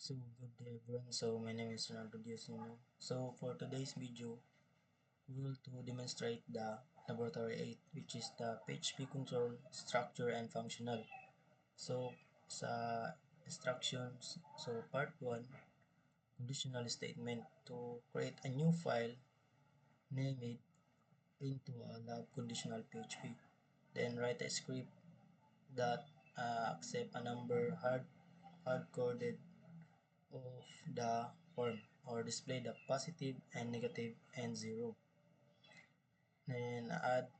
So good day everyone. So my name is Ronaldo Diosino. So for today's video, we will to demonstrate the laboratory 8, which is the PHP control structure and functional. So sa instructions, so part 1, conditional statement to create a new file, name it into a lab conditional PHP. Then write a script that accept a number hard-coded of the form or display the positive and negative and zero. Then add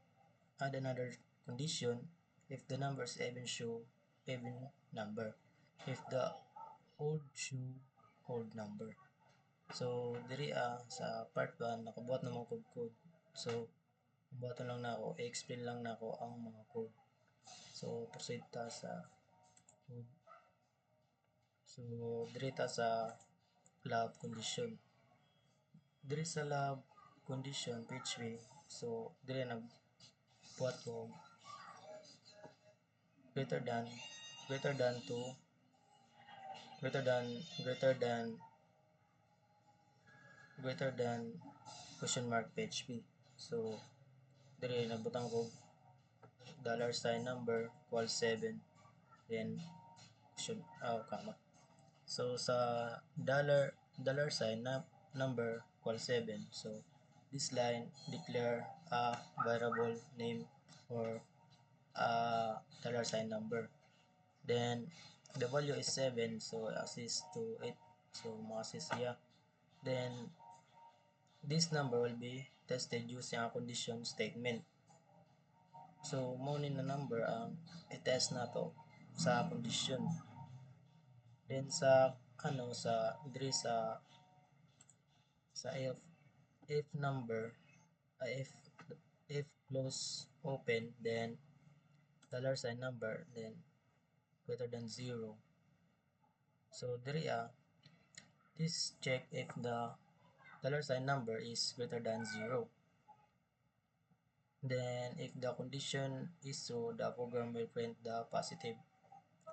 another condition if the numbers even show even number. If the old show old number. So diri sa part 1 nakabuhat na mga code. So buhaton lang na ako, i-explain lang na ako ang mga code. So proceed ta sa code. So diri ta sa lab condition. Diri sa lab condition PHP, so diri nagbuhat ko greater than greater than to greater than question mark PHP. So diri nagbutang ko dollar sign number equals 7, then question comma. So sa dollar sign na number equals 7, so this line declare a variable name or dollar sign number. Then the value is 7, so access to it, so ma-access siya. Then this number will be tested using a condition statement. So mo ni na number ang i-test na to sa condition. Then sa sa diri sa if number if close open, then dollar sign number, then greater than 0. So diri this check if the dollar sign number is greater than 0. Then if the condition is true, the program will print the positive.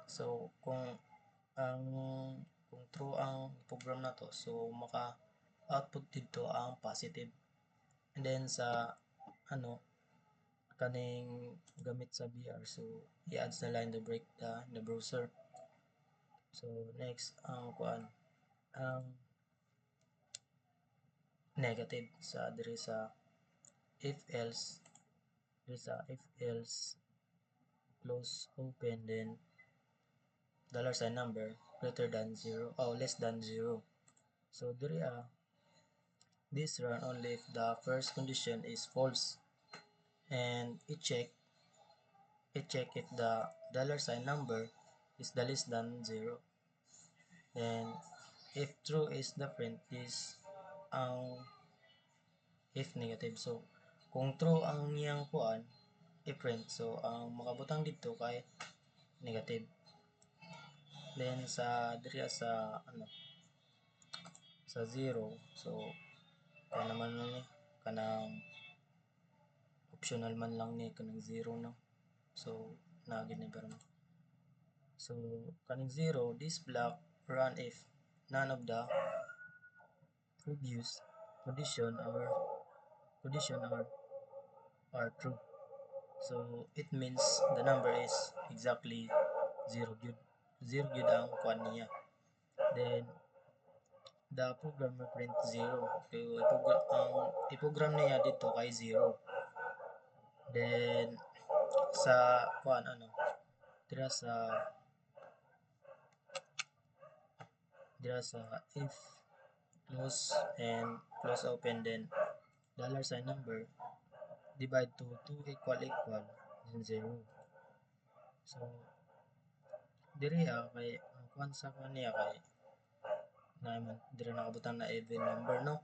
So kung true ang program na to, so maka output dito ang positive. And then sa kaning gamit sa VR, so i-adds na lang the break the browser. So next ang negative sa diri sa if else close open, then dollar sign number greater than 0 or less than 0. So diri this run only if the first condition is false, and it check if the dollar sign number is the less than 0. Then if true is the print is ang if negative. So kung true ang niyang i-print, so ang makabutang dito kay negative. Then sa diri sa sa 0, so naman ni kanang optional man lang ni kanang 0 no. So nagid ni pero so kaning 0, this block run if none of the previous condition are true. So it means the number is exactly 0 gyud. 0 gyud ang kuan niya. Then the program will print 0. So iprogram niya dito kay 0. Then sa kuan dira sa if close and close open, then dollar sign number divide to 2 equal then 0. So diri kay ang kuan sa niya kay naman diri nakabutang na even number no.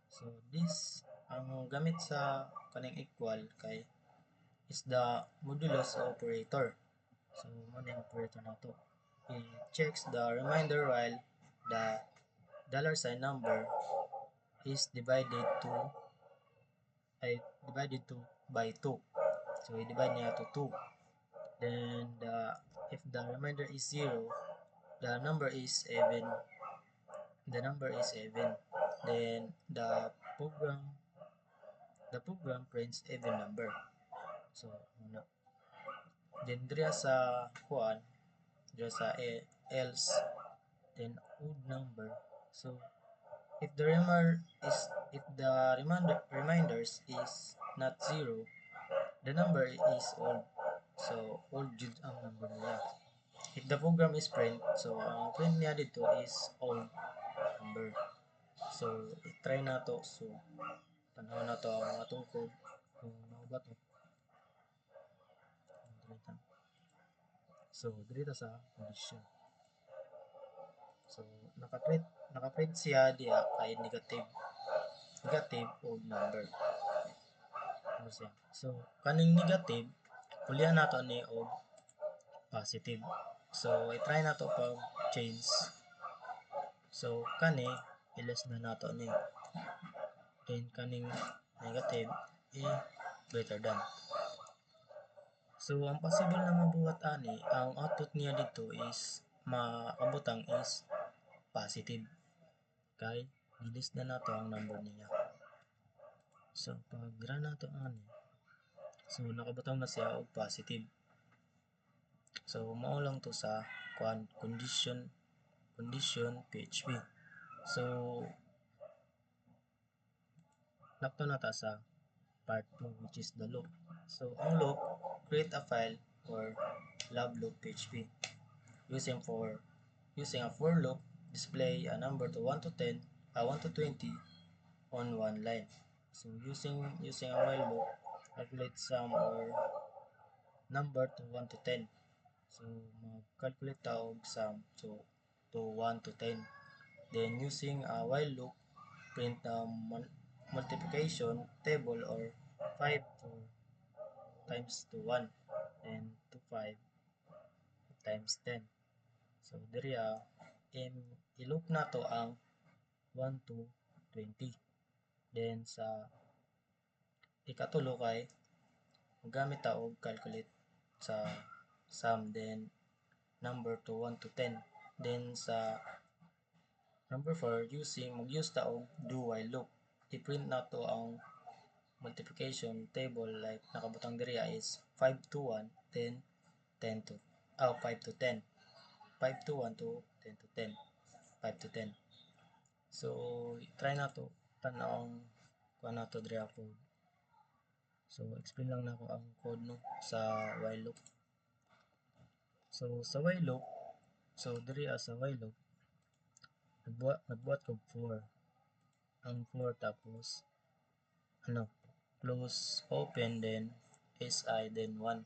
So this ang gamit sa kaning equal kay is the modulus operator. So mo ni operator na to. It checks the remainder while the dollar sign number is divided by 2. So i-divide niya to 2. Then if the remainder is 0, the number is even the number is even. Then the program prints even number. So una. Then dira sa kuan, dira sa else, then odd number. So if the reminders is not zero, the number is old. So old jud ang number niya. If the program is print, so ang print niya dito is old number. So i-try na to. So tanaw na to ang atong code kung mao ba to. So dito sa condition. So naka-print siya diha kay negative odd number. Ano siya? So kaning negative pulyan nato ni og positive. So i-try nato pag change. So kani iles na nato ni. Then kaning negative greater than. So ang possible na mabuhat ani, ang output niya dito is makabutang is positive. Kay gilis na nato ang number niya. So pag run nato ani, so nakabutang na siya og positive. So mao lang to sa condition PHP. So nakto na ta sa part 2 which is the loop. So ang loop, create a file for love loop PHP using a for loop, display a number to 1 to 10, 1 to 20 on one line. So using a while loop, calculate sum or number to 1 to 10. So mag-calculate ta og sum to 1 to 10. Then using a while loop, print the multiplication table or 5 to times to 1 and to 5 times 10. So diri i-loop na to ang 1 to 20. Then sa ikatulo kay gamit ta og calculate sa sum then number to 1 to 10. Then sa number 4 mag-use ta og do while loop. I-print na to ang multiplication table like nakabutang diri is 5 to 1 then 10 to 5 to 10. 5 to 1 to 10 to 10. 5 to 10. So try na to tan-awang kuan nato diri code. So explain lang nako ang code no sa while loop. So sa while loop, so diri sa while loop nagbuhat kog for. Ang for tapos close open then si then 1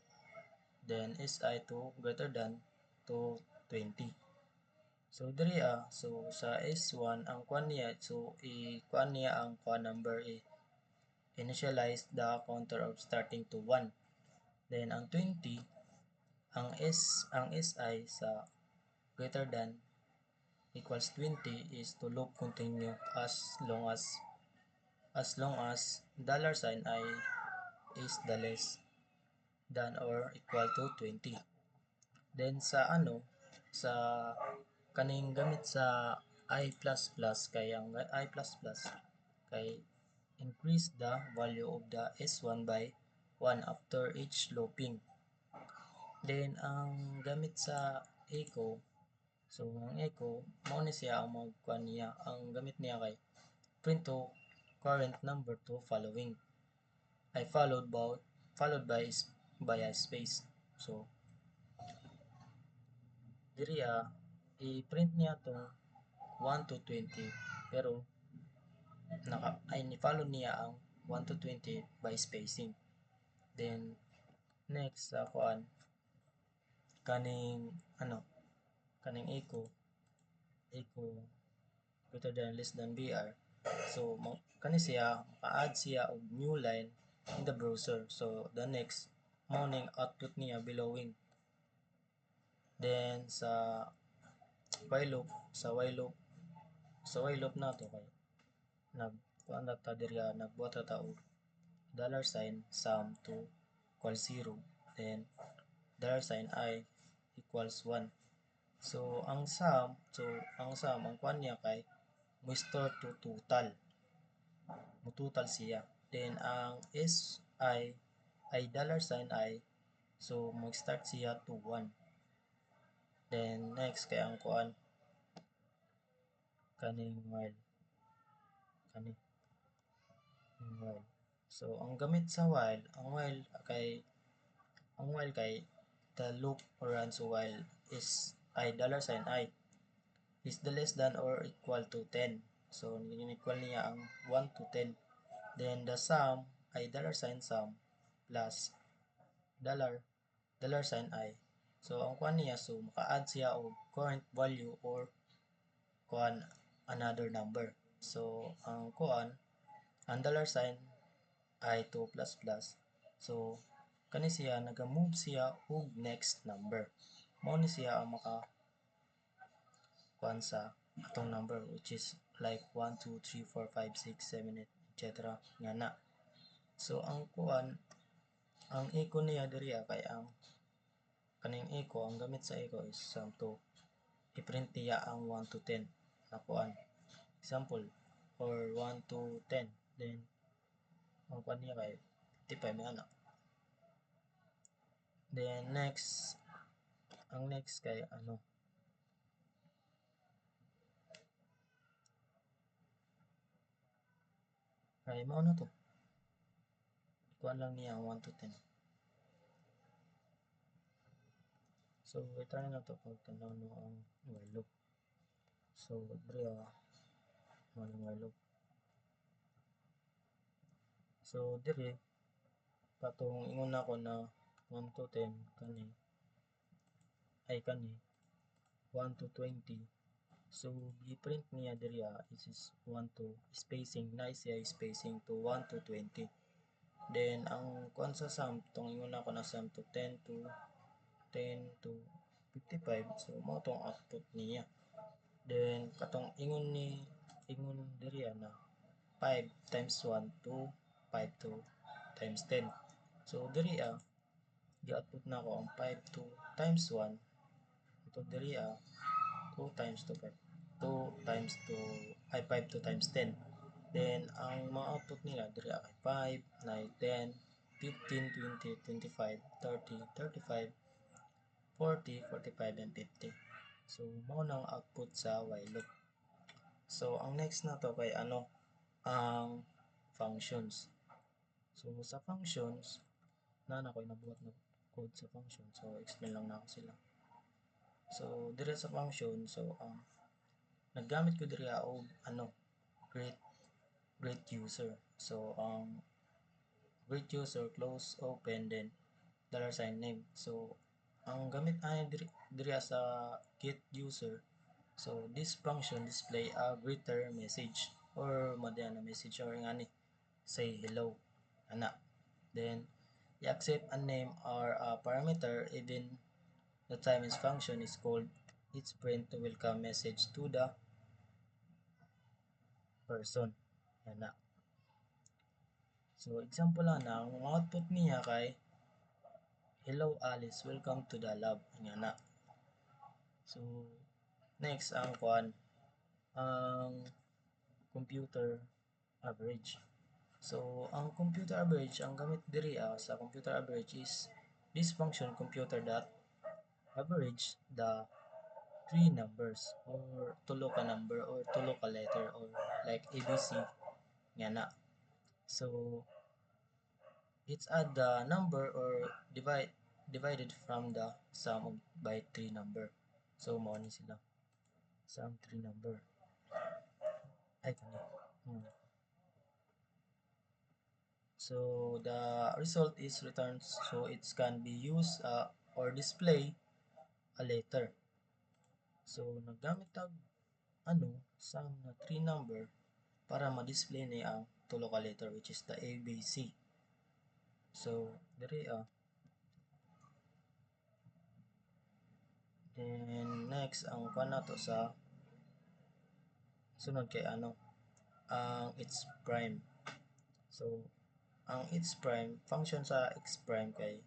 then si to greater than to 20. So diri so sa S1 ang kuan niya, so kuan niya ang kuan number initialize the counter of starting to 1. Then ang 20 ang SI sa greater than equals 20 is to loop continue as long as dollar sign I is the less than or equal to 20. Then sa sa kaning gamit sa I++ kay ang I++ kay increase the value of the S1 by 1 after each looping. Then ang gamit sa echo, so ang echo mao ni siya ang magkuan niya, ang gamit niya kay print to current number to following ay followed by a space. So diri i-print niya tong 1 to 20 pero ni-follow niya ang 1 to 20 by spacing. Then next sa kuan kaning echo greater than less than BR. So kani siya maka-add siya og new line in the browser. So the next morning output niya billowing. Then sa while loop nato kay nagbuhat na ta og dollar sign sum to equal 0 then dollar sign I equals 1. So ang sum ang kuan niya kay mo-store to total. Mo-total siya. Then ang ay dollar sign I, so mag-start siya to 1. Then next kay ang kuan kaning while kani while. So ang gamit sa while, ang while kay the loop runs while is I dollar sign I is the less than or equal to 10. So equal niya ang 1 to 10. Then the sum ay dollar sign sum plus dollar dollar sign I. So ang kuan niya, so maka-add siya og current value or kuan another number. So ang kuan ang dollar sign ay 2 plus plus. So kani siya naga-move siya og next number. Mao ni siya ang maka kuan sa atong number, which is like 1 2 3 4 5 6 7 8 etc. nga na. So ang kuan ang echo niya diri kay ang kaning echo, ang gamit sa echo is to i-print niya ang 1 to 10 na kuan. Example, or 1 to 10. Then ang kuan niya kay 55 may ana. Then next, ang next kay ano, kay mao na to. Kuan lang niya ang 1 to 10. So i-try na to pag tanaw no ang while loop. So diri mo ang while loop. So diri katong ingon nako na 1 to 10 kani ay kani 1 to 20. So i-print niya diri is 1 to spacing na siya spacing to 1 to 20. Then ang kuan sa sum tong ingon nako na sum to 10 to 55. So mao tong output niya. Then katong ingon diri na 5 times 1 to 5 to times 10. So diri gi-output na ko ang 5 to times 1 ito diri 2 times to 5. 2 times to ay 5 to times 10. Then ang mga output nila diri ay 5, 9, 10, 15, 20, 25, 30, 35, 40, 45, and 50. So mao nang output sa while loop. So ang next na to kay ano ang functions. So sa functions na ko nabuhat na code sa function. So explain lang na ako sila. So dire sa function, so naggamit ko diri og ano great user. So great user close open then dollar sign name. So ang gamit ay diri sa get user. So this function display a greeter message or madyan na message or ngani say hello ana. Then you accept a name or a parameter even the time its function is called. It's print to welcome message to the person ana. So example lang na ang output niya kay hello Alice, welcome to the lab ana. So next ang kuan ang computer average. So ang computer average, ang gamit diri sa computer average is this function computer dot average the three numbers or tulo ka number or tulo ka letter or like ABC nga na. So it's add the number or divided from the sum of by 3 number. So mao ni sila. Sum 3 number. Ay kani. So the result is returns, so it can be used or display a letter. So naggamit tag ano sum na 3 number para ma-display ni ang tulo ka letter which is the A, B, C. So diri then next ang kuan nato sa sunod kay ano ang its prime. So ang its prime function sa x prime kay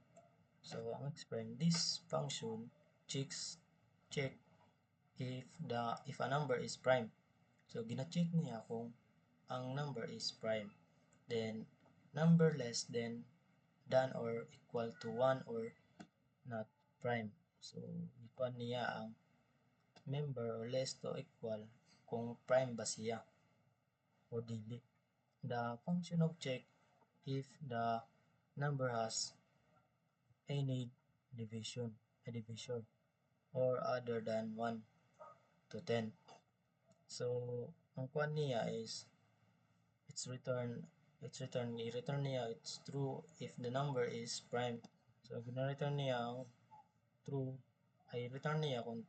so ang x prime this function check if a number is prime. So gina-check niya kung ang number is prime. Then number less than or equal to 1 or not prime. So ikuan niya ang member or less to equal kung prime ba siya o dili. The function of check if the number has any division or other than 1 to 10. So ang kuan niya is i-return niya it's true if the number is prime. So gina-return niya ang true ay return niya kung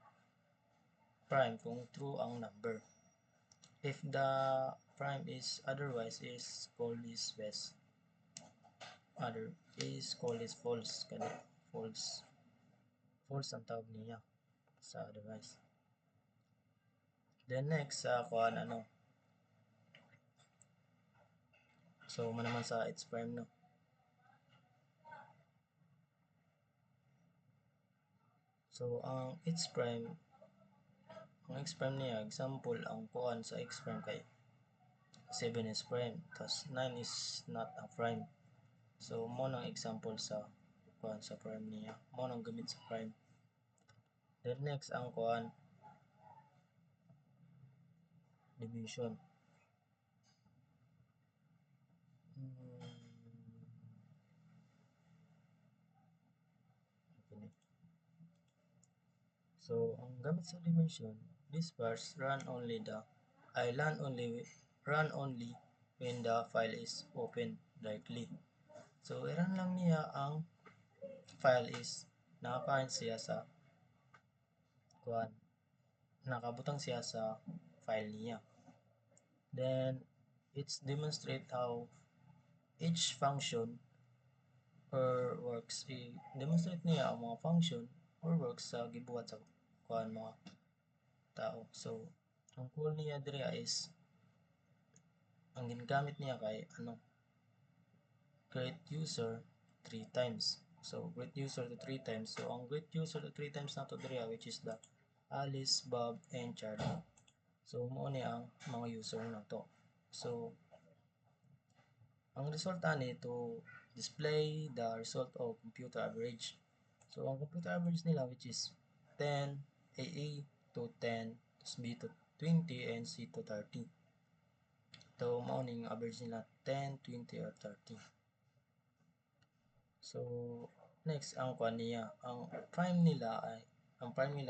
prime kung true ang number. If the prime is otherwise is called is best. Other is called is false kani false. False ang tawag niya sa otherwise. Then next sa kuan ano. So naman sa its prime no. So ang its prime ang x prime niya example ang kuan sa x prime kay 7 is prime tas 9 is not a prime. So mo nang example sa kuan sa prime niya. Mo nang gamit sa prime. Then next ang kuan division. Okay. So ang gamit sa dimension, these bars run only when the file is open directly. So i-run lang niya ang file is nakaka-find siya sa kuan nakabutang siya sa file niya. Then it's demonstrate how each function or works. I-demonstrate niya ang mga function or works sa gibuhat sa kuan mga tao. So ang cool niya diri is ang ginagamit niya kay create user 3 times. So create user to 3 times. So ang create user to 3 times nato diri which is the Alice, Bob, and Charlie. So mao ni ang mga user nato. So ang result ani to display the result of computer average. So ang computer average nila which is 10, A to 10, B to 20, and C to 30. So mao ning average nila 10, 20, or 30. So next ang kuan niya, ang prime nila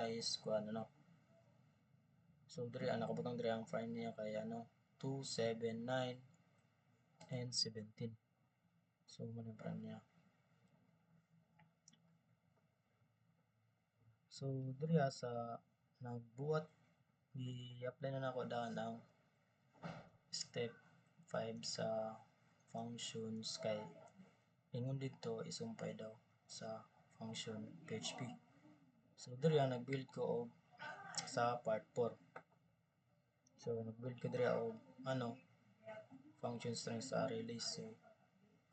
is kuan ano. So diri nakabutang diri ang prime niya kay 2, 7, 9, and 17. So mo ang prime niya. So diri sa nagbuhat i-apply na nako daan ang step 5 sa functions kay ingon dito isumpay daw sa function PHP. So diri nag-build ko og sa part 4. So nag-build ko diri og function string sa array list. So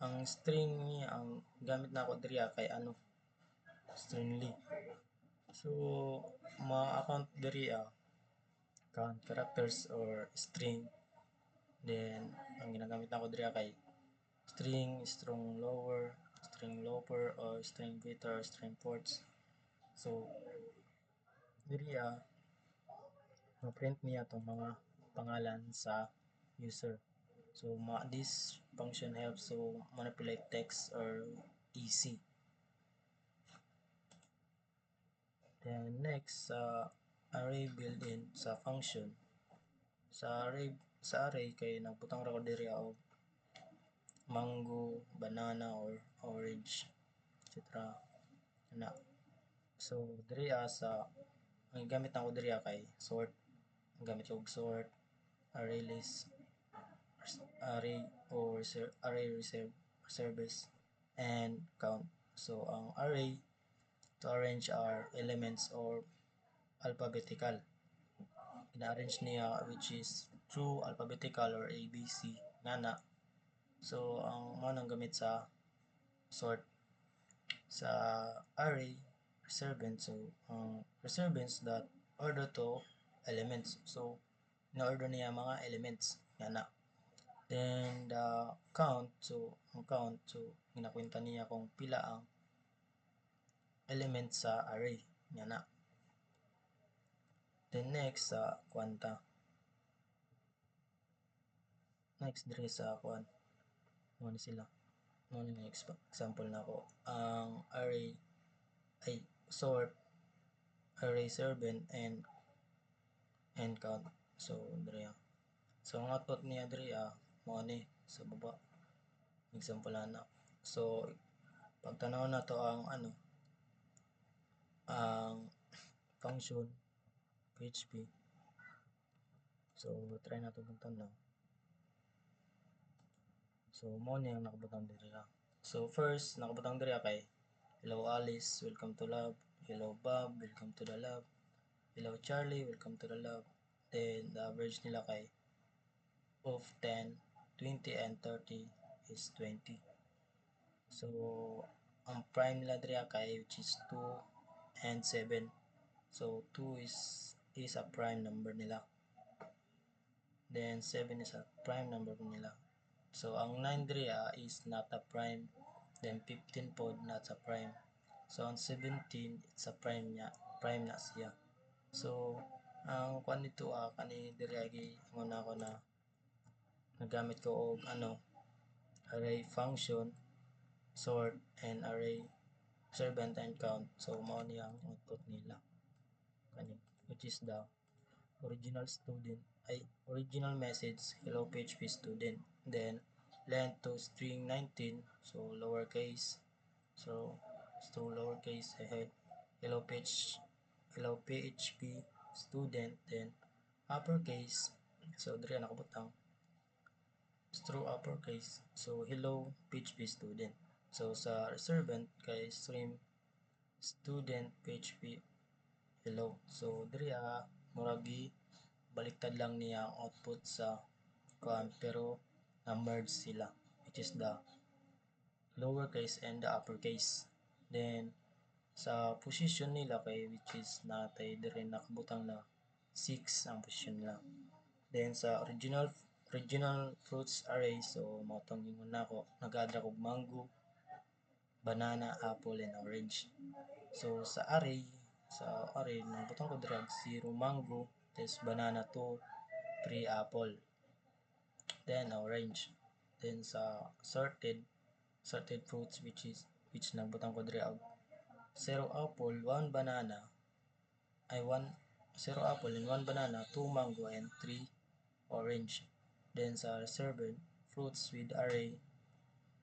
ang string niya ang gamit nako diri kay stringly. So ma-account diri count characters or string. Then ang ginagamit nako diri kay string lower, or string greater, or string ports. So diri ma-print niya tong mga pangalan sa user. So this function helps to manipulate text or EC. Then next array built-in sa function. Sa array kay nagbutang ra ko diri og mango, banana, or orange, etc. na. So diri sa ang gamit nako diri kay sort. Ang gamit og sort, array list, array reserves, and count. So ang array to arrange our elements or alphabetical. Ina-arrange niya which is true, alphabetical, or ABC nana. So ang mao nang gamit sa sort sa array reservance. So reservance that order to elements. So in-order niya mga elements yana. Then the count, so ang count, so ginakwenta niya kung pila ang element sa array yana. Then next sa kwanta, next diri sa kwan mo ni sila mo ni example na ko ang array ay sort, array servant, and count. So diri so ang output niya diri mo ni sa baba example na. So pagtanaw na to ang ang function PHP. So try na to butang na. So mo ni ang nakabutang diri so first nakabutang diri kay hello Alice, welcome to lab. Hello Bob, welcome to the lab. Hello Charlie, welcome to the lab. Then the average nila kay of 10, 20, and 30 is 20. So ang prime nila diri kay which is 2 and 7. So 2 is a prime number nila. Then 7 is a prime number nila. So ang 9 diri is not a prime. Then 15 pod not a prime. So ang 17 it's a prime niya, prime na siya. So ang kuan nito kani diri agi ingon ako na nagamit ko og array function, sort, and array servant and count. So mao ni ang output nila kani which is the original student ay original message hello PHP student. Then length to string 19, so lowercase, so lowercase ahead hello PHP student, then uppercase, so diri nakabutang through uppercase, so hello PHP student. So sa servant kay stream student PHP hello. So diri muragi baliktad lang niya ang output sa kuan pero na-merge sila which is the lowercase and the uppercase. Then sa position nila kay which is natay dire nakabutang na 6 ang position nila. Then sa original fruits array, so mao tong ingon nako nag-add og mango, banana, apple, and orange. So sa array nagbutang ko dire 0 mango, then banana 2, 3 apple, then orange. Then sa sorted fruits which nagbutang ko dire og 0 apple, 1 banana, ay 1 0 apple and 1 banana, 2 mango, and 3 orange. Then sa servant fruits with array,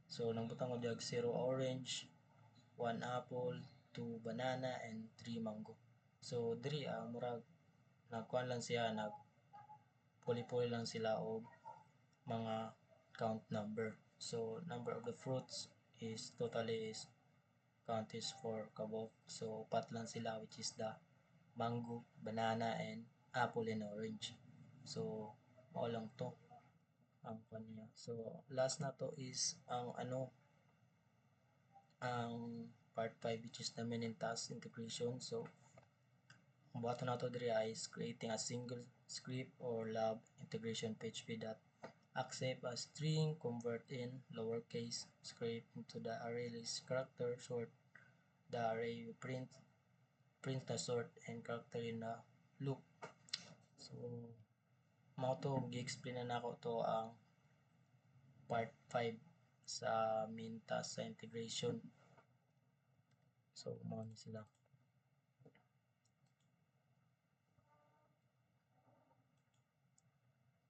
so nagbutang ko diag 0 orange, 1 apple, 2 banana, and 3 mango. So diri murag nagkuan lang siya, nag puli-puli lang sila og mga count number. So number of the fruits is totally is count is 4 kabok. So upat lang sila which is the mango, banana, and apple and orange. So mao lang to ang kanya. So last na to is ang ang part 5 which is the main and task integration. So ang buhaton nato diri is creating a single script or lab integration PHP that accept a string, convert in lowercase script into the array list character, sort the array, print the sort and character in the loop. So mao to gi-explain na nako to ang part 5 sa main task sa integration. So mao ni sila.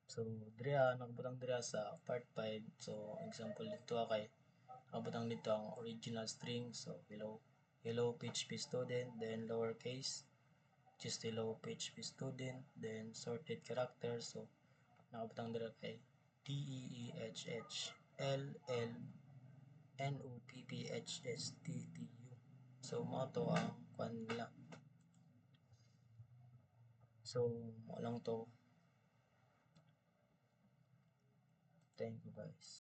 So diri nakabutang diri sa part 5. So example dito kay nakabutang dito ang original string. So hello PHP student, then lowercase just hello PHP student, then sorted characters. So nakabutang diri kay DEEHHLLNOPPHSTTU. So mao to ang kwan nila. So mo lang to. Thank you guys.